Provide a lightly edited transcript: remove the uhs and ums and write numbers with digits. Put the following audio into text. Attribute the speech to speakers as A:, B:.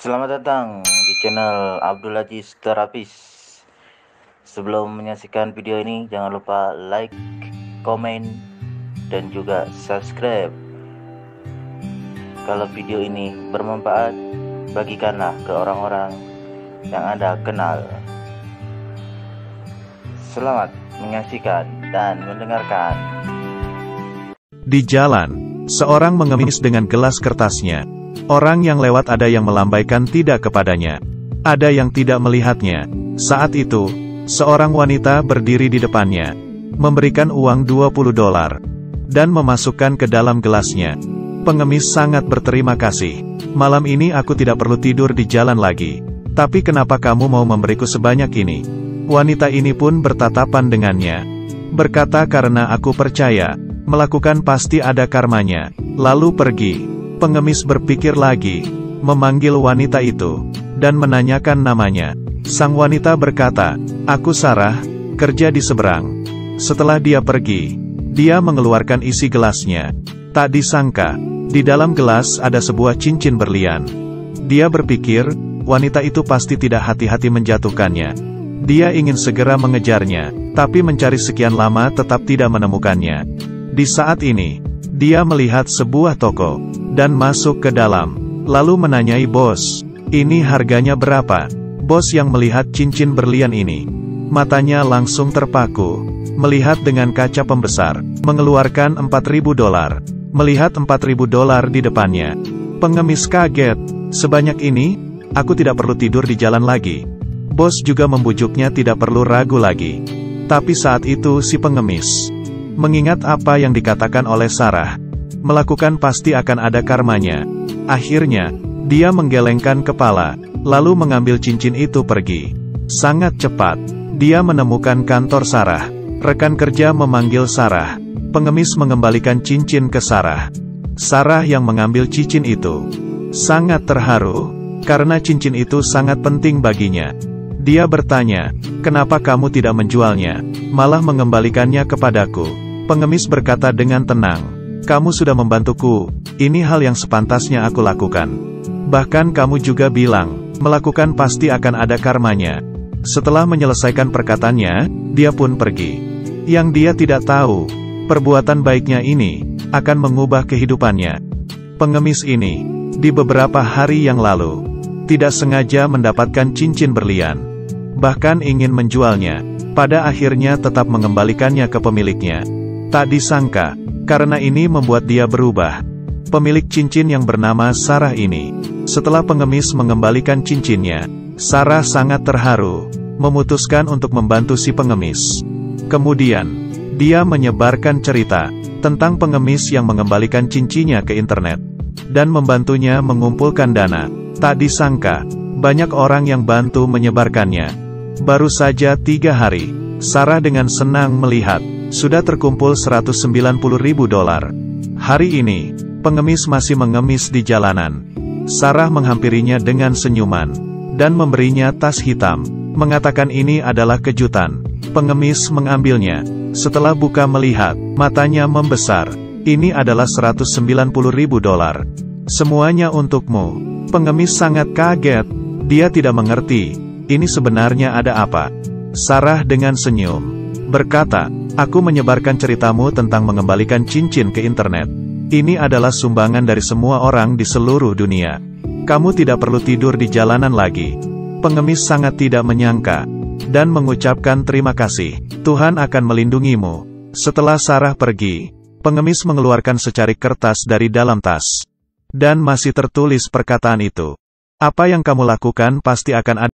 A: Selamat datang di channel Abdul Aziz Terapis. Sebelum menyaksikan video ini, jangan lupa like, komen, dan juga subscribe. Kalau video ini bermanfaat, bagikanlah ke orang-orang yang Anda kenal. Selamat menyaksikan dan mendengarkan.
B: Di jalan, seorang mengemis dengan gelas kertasnya. Orang yang lewat ada yang melambaikan tidak kepadanya. Ada yang tidak melihatnya. Saat itu, seorang wanita berdiri di depannya, memberikan uang $20, dan memasukkan ke dalam gelasnya. Pengemis sangat berterima kasih. Malam ini aku tidak perlu tidur di jalan lagi. Tapi kenapa kamu mau memberiku sebanyak ini? Wanita ini pun bertatapan dengannya. Berkata, karena aku percaya, melakukan pasti ada karmanya. Lalu pergi. Pengemis berpikir lagi, memanggil wanita itu, dan menanyakan namanya. Sang wanita berkata, aku Sarah, kerja di seberang. Setelah dia pergi, dia mengeluarkan isi gelasnya. Tak disangka, di dalam gelas ada sebuah cincin berlian. Dia berpikir, wanita itu pasti tidak hati-hati menjatuhkannya. Dia ingin segera mengejarnya, tapi mencari sekian lama tetap tidak menemukannya. Di saat ini, dia melihat sebuah toko, dan masuk ke dalam, lalu menanyai bos, ini harganya berapa? Bos yang melihat cincin berlian ini, matanya langsung terpaku, melihat dengan kaca pembesar, mengeluarkan $4.000, melihat $4.000 di depannya. Pengemis kaget, sebanyak ini, aku tidak perlu tidur di jalan lagi. Bos juga membujuknya tidak perlu ragu lagi. Tapi saat itu si pengemis mengingat apa yang dikatakan oleh Sarah, melakukan pasti akan ada karmanya. Akhirnya, dia menggelengkan kepala, lalu mengambil cincin itu pergi. Sangat cepat, dia menemukan kantor Sarah. Rekan kerja memanggil Sarah. Pengemis mengembalikan cincin ke Sarah. Sarah yang mengambil cincin itu sangat terharu, karena cincin itu sangat penting baginya. Dia bertanya, kenapa kamu tidak menjualnya, malah mengembalikannya kepadaku? Pengemis berkata dengan tenang, kamu sudah membantuku, ini hal yang sepantasnya aku lakukan. Bahkan kamu juga bilang, melakukan pasti akan ada karmanya. Setelah menyelesaikan perkataannya, dia pun pergi. Yang dia tidak tahu, perbuatan baiknya ini akan mengubah kehidupannya. Pengemis ini, di beberapa hari yang lalu, tidak sengaja mendapatkan cincin berlian. Bahkan ingin menjualnya, pada akhirnya tetap mengembalikannya ke pemiliknya. Tak disangka, karena ini membuat dia berubah. Pemilik cincin yang bernama Sarah ini, setelah pengemis mengembalikan cincinnya, Sarah sangat terharu, memutuskan untuk membantu si pengemis. Kemudian, dia menyebarkan cerita tentang pengemis yang mengembalikan cincinnya ke internet, dan membantunya mengumpulkan dana. Tak disangka, banyak orang yang bantu menyebarkannya. Baru saja 3 hari, Sarah dengan senang melihat, sudah terkumpul $190.000. Hari ini, pengemis masih mengemis di jalanan. Sarah menghampirinya dengan senyuman, dan memberinya tas hitam, mengatakan ini adalah kejutan. Pengemis mengambilnya. Setelah buka melihat, matanya membesar. Ini adalah $190.000. Semuanya untukmu. Pengemis sangat kaget. Dia tidak mengerti, ini sebenarnya ada apa? Sarah dengan senyum berkata, aku menyebarkan ceritamu tentang mengembalikan cincin ke internet. Ini adalah sumbangan dari semua orang di seluruh dunia. Kamu tidak perlu tidur di jalanan lagi. Pengemis sangat tidak menyangka, dan mengucapkan terima kasih. Tuhan akan melindungimu. Setelah Sarah pergi, pengemis mengeluarkan secari kertas dari dalam tas. Dan masih tertulis perkataan itu. Apa yang kamu lakukan pasti akan ada